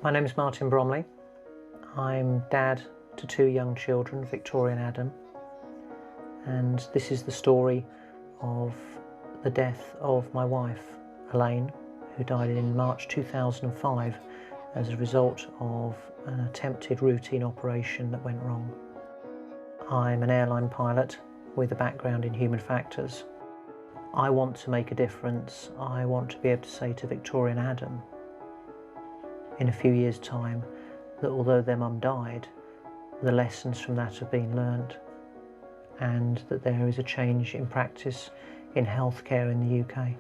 My name is Martin Bromley. I'm dad to two young children, Victoria and Adam, and this is the story of the death of my wife, Elaine, who died in March 2005 as a result of an attempted routine operation that went wrong. I'm an airline pilot with a background in human factors. I want to make a difference. I want to be able to say to Victoria and Adam in a few years' time that although their mum died, the lessons from that have been learnt, and that there is a change in practice in healthcare in the UK.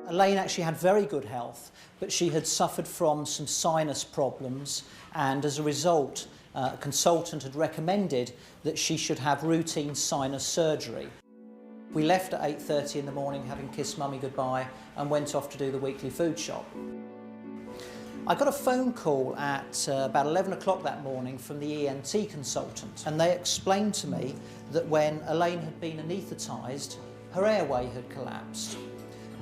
Elaine actually had very good health, but she had suffered from some sinus problems, and as a result, a consultant had recommended that she should have routine sinus surgery. We left at 8:30 in the morning, having kissed Mummy goodbye, and went off to do the weekly food shop. I got a phone call at about 11 o'clock that morning from the ENT consultant, and they explained to me that when Elaine had been anaesthetised, her airway had collapsed,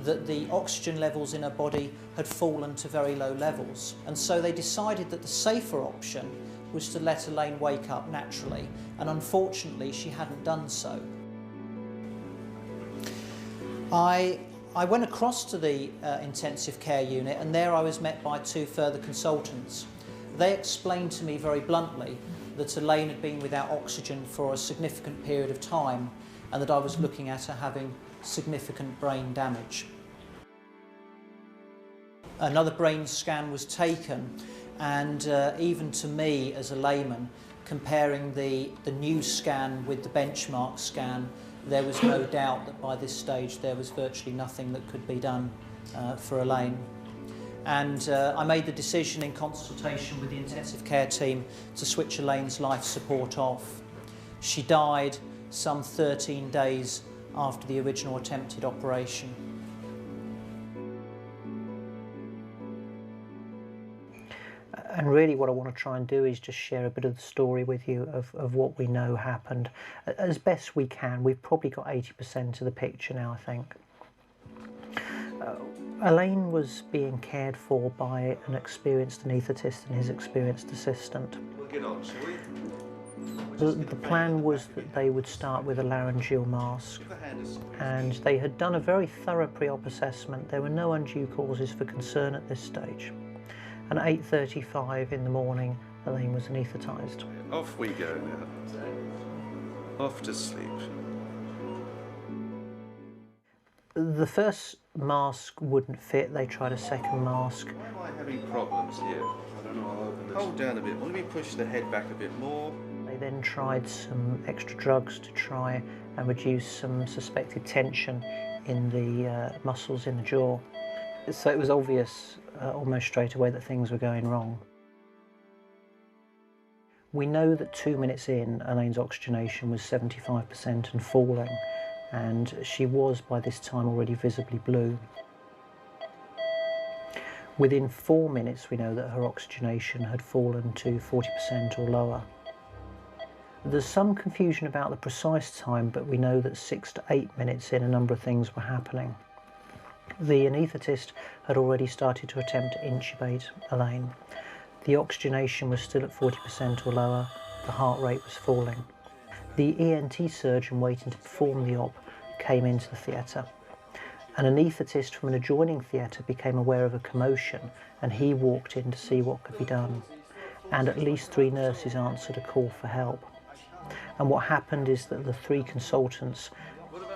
that the oxygen levels in her body had fallen to very low levels, and so they decided that the safer option was to let Elaine wake up naturally, and unfortunately she hadn't done so. I went across to the intensive care unit, and there I was met by two further consultants. They explained to me very bluntly that Elaine had been without oxygen for a significant period of time, and that I was looking at her having significant brain damage. Another brain scan was taken, and even to me as a layman, comparing the new scan with the benchmark scan, there was no doubt that by this stage there was virtually nothing that could be done for Elaine. And I made the decision, in consultation with the intensive care team, to switch Elaine's life support off. She died some 13 days after the original attempted operation. And really what I want to try and do is just share a bit of the story with you of what we know happened. As best we can. We've probably got 80% of the picture now, I think. Elaine was being cared for by an experienced anaesthetist and his experienced assistant. We'll get on, shall we? The plan was that they would start with a laryngeal mask, and they had done a very thorough pre-op assessment. There were no undue causes for concern at this stage. And at 8:35 in the morning, Elaine was anaesthetised. Off we go now. Off to sleep. The first mask wouldn't fit. They tried a second mask. Why am I having problems here? I don't know. I'll open this. Hold down a bit. Let me push the head back a bit more. They then tried some extra drugs to try and reduce some suspected tension in the muscles in the jaw. So it was obvious almost straight away that things were going wrong. We know that 2 minutes in, Elaine's oxygenation was 75% and falling, and she was by this time already visibly blue. Within 4 minutes, we know that her oxygenation had fallen to 40% or lower. There's some confusion about the precise time, but we know that 6 to 8 minutes in, a number of things were happening. The anaesthetist had already started to attempt to intubate Elaine. The oxygenation was still at 40% or lower, the heart rate was falling. The ENT surgeon waiting to perform the op came into the theatre. An anaesthetist from an adjoining theatre became aware of a commotion, and he walked in to see what could be done. And at least 3 nurses answered a call for help. And what happened is that the 3 consultants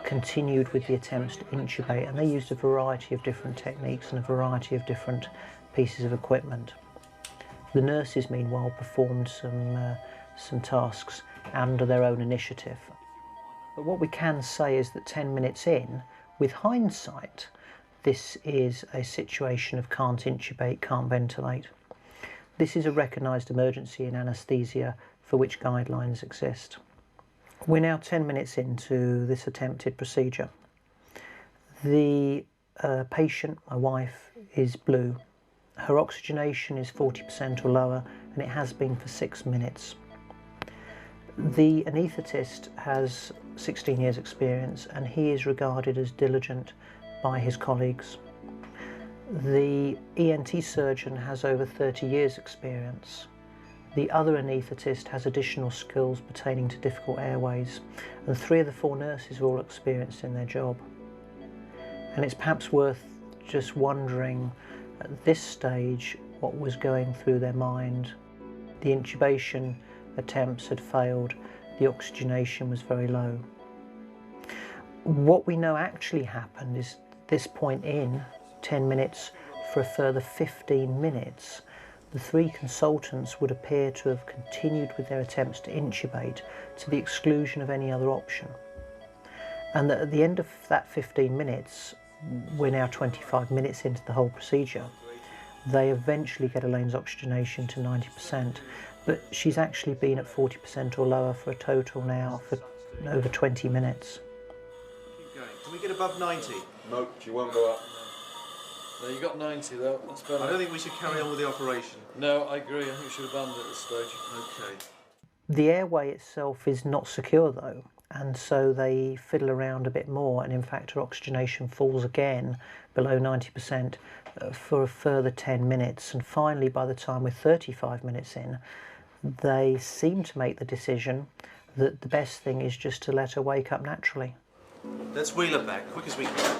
continued with the attempts to intubate, and they used a variety of different techniques and a variety of different pieces of equipment. The nurses, meanwhile, performed some tasks under their own initiative. But what we can say is that 10 minutes in, with hindsight, this is a situation of can't intubate, can't ventilate. This is a recognised emergency in anaesthesia for which guidelines exist. We're now 10 minutes into this attempted procedure. The patient, my wife, is blue. Her oxygenation is 40% or lower, and it has been for 6 minutes. The anaesthetist has 16 years experience and he is regarded as diligent by his colleagues. The ENT surgeon has over 30 years experience. The other anaesthetist has additional skills pertaining to difficult airways, and 3 of the 4 nurses are all experienced in their job. And it's perhaps worth just wondering at this stage what was going through their mind. The intubation attempts had failed, the oxygenation was very low. What we know actually happened is this point in 10 minutes for a further 15 minutes, the 3 consultants would appear to have continued with their attempts to intubate to the exclusion of any other option. And that at the end of that 15 minutes, we're now 25 minutes into the whole procedure, they eventually get Elaine's oxygenation to 90%, but she's actually been at 40% or lower for a total now for over 20 minutes. Keep going. Can we get above 90? Nope, she won't go up. No, you got 90 though, that's better. I don't think we should carry on with the operation. No, I agree, I think we should abandon it at this stage. Okay. The airway itself is not secure though, and so they fiddle around a bit more, and in fact her oxygenation falls again below 90% for a further 10 minutes, and finally by the time we're 35 minutes in, they seem to make the decision that the best thing is just to let her wake up naturally. Let's wheel her back, quick as we can.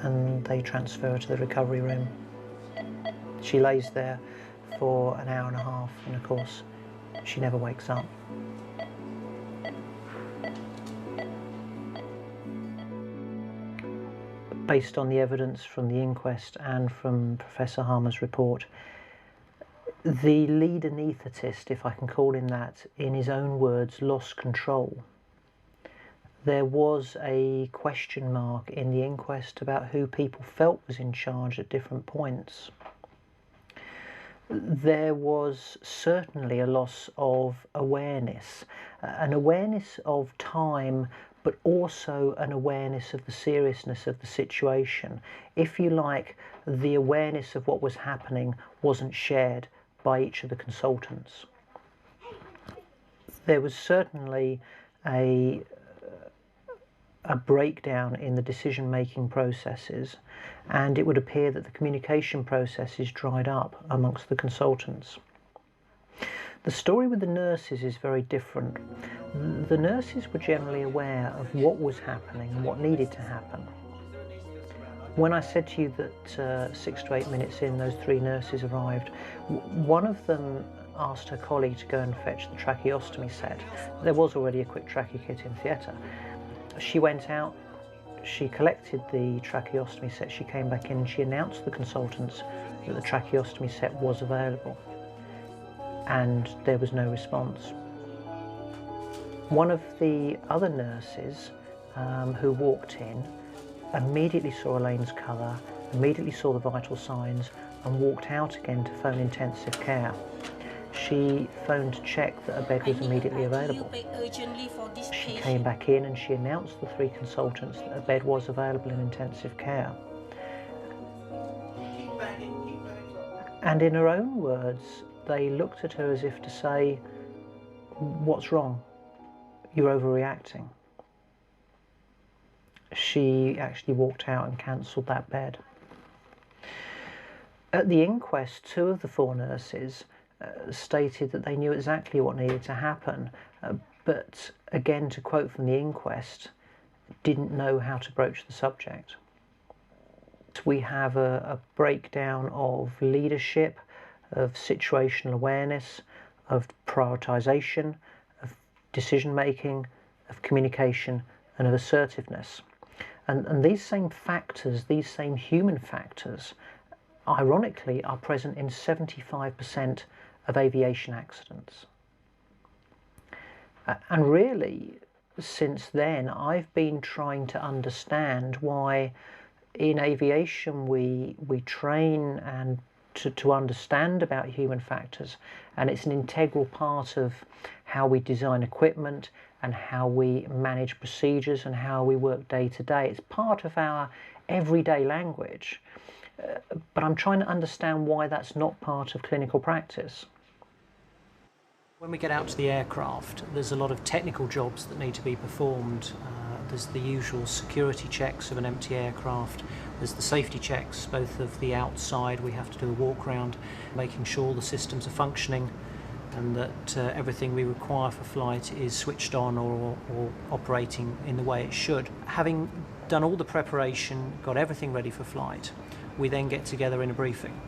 And they transfer her to the recovery room. She lays there for an hour and a half, and of course she never wakes up. Based on the evidence from the inquest and from Professor Harmer's report, the lead anaesthetist, if I can call him that, in his own words, lost control. There was a question mark in the inquest about who people felt was in charge at different points. There was certainly a loss of awareness, an awareness of time, but also an awareness of the seriousness of the situation. If you like, the awareness of what was happening wasn't shared by each of the consultants. There was certainly a breakdown in the decision-making processes, and it would appear that the communication processes dried up amongst the consultants. The story with the nurses is very different. The nurses were generally aware of what was happening and what needed to happen. When I said to you that 6 to 8 minutes in, those 3 nurses arrived, one of them asked her colleague to go and fetch the tracheostomy set. There was already a quick trachea kit in theatre. She went out, she collected the tracheostomy set, she came back in and she announced to the consultants that the tracheostomy set was available, and there was no response. One of the other nurses who walked in immediately saw Elaine's colour, immediately saw the vital signs and walked out again to phone intensive care. She phoned to check that a bed was immediately available. She came back in and she announced to the 3 consultants that a bed was available in intensive care. And in her own words, they looked at her as if to say, "What's wrong? You're overreacting." She actually walked out and cancelled that bed. At the inquest, 2 of the 4 nurses stated that they knew exactly what needed to happen, but again, to quote from the inquest, didn't know how to broach the subject. We have a breakdown of leadership, of situational awareness, of prioritisation, of decision making, of communication and of assertiveness. And these same factors, these same human factors, ironically are present in 75% of aviation accidents. And really, since then, I've been trying to understand why in aviation we train and to understand about human factors, and it's an integral part of how we design equipment, and how we manage procedures and how we work day to day. It's part of our everyday language, but I'm trying to understand why that's not part of clinical practice. When we get out to the aircraft, there's a lot of technical jobs that need to be performed. There's the usual security checks of an empty aircraft. There's the safety checks, both of the outside. We have to do a walk around, making sure the systems are functioning and that everything we require for flight is switched on or operating in the way it should. Having done all the preparation, got everything ready for flight, we then get together in a briefing.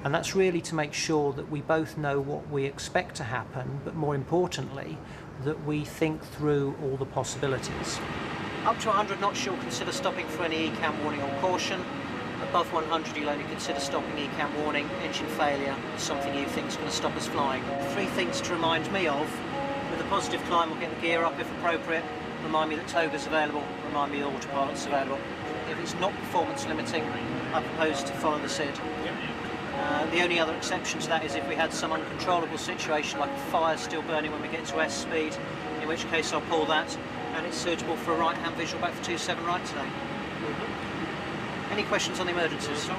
And that's really to make sure that we both know what we expect to happen, but more importantly, that we think through all the possibilities. Up to 100 knots, you'll consider stopping for any ECAM warning or caution. Above 100, you'll only consider stopping ECAM warning. Engine failure is something you think is going to stop us flying. 3 things to remind me of. With a positive climb, we'll get the gear up if appropriate. Remind me that toga's available. Remind me that autopilot's available. If it's not performance limiting, I propose to follow the SID. The only other exception to that is if we had some uncontrollable situation like a fire still burning when we get to S speed, in which case I'll pull that, and it's suitable for a right-hand visual back for 27 right today. Any questions on the emergencies?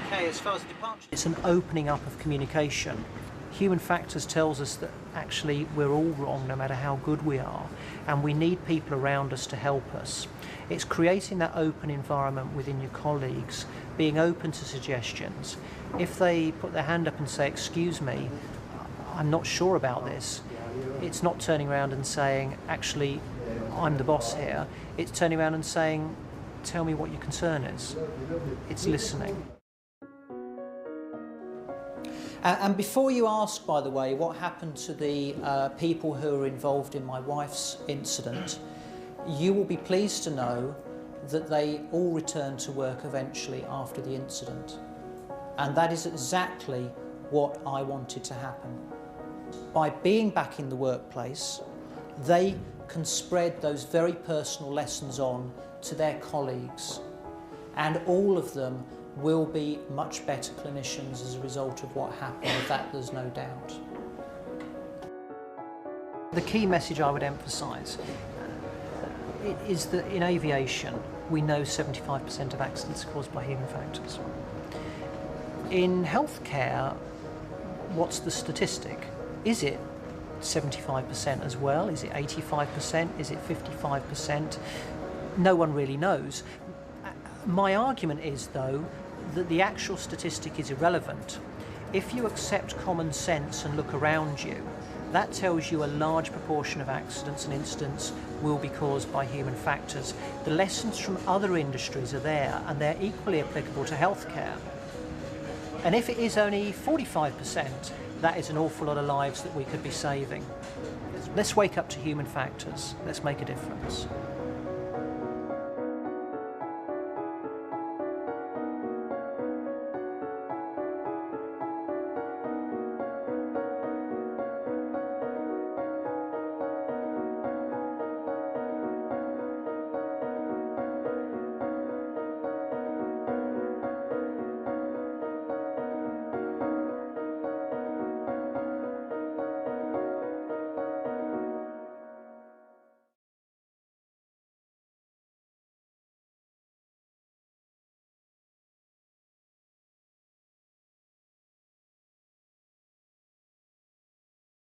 Okay, as far as the departure, it's an opening up of communication. Human factors tells us that actually we're all wrong no matter how good we are, and we need people around us to help us. It's creating that open environment within your colleagues, being open to suggestions. If they put their hand up and say, excuse me, I'm not sure about this, it's not turning around and saying, actually, I'm the boss here. It's turning around and saying, tell me what your concern is. It's listening. And before you ask, by the way, what happened to the people who were involved in my wife's incident, you will be pleased to know that they all returned to work eventually after the incident. And that is exactly what I wanted to happen. By being back in the workplace, they can spread those very personal lessons on to their colleagues, and all of them will be much better clinicians as a result of what happened. Of that there's no doubt. The key message I would emphasise is that in aviation we know 75% of accidents are caused by human factors. In healthcare, what's the statistic? Is it 75% as well? Is it 85%? Is it 55%? No one really knows. My argument is, though, that the actual statistic is irrelevant. If you accept common sense and look around you, that tells you a large proportion of accidents and incidents will be caused by human factors. The lessons from other industries are there, and they're equally applicable to healthcare. And if it is only 45%, that is an awful lot of lives that we could be saving. Let's wake up to human factors. Let's make a difference.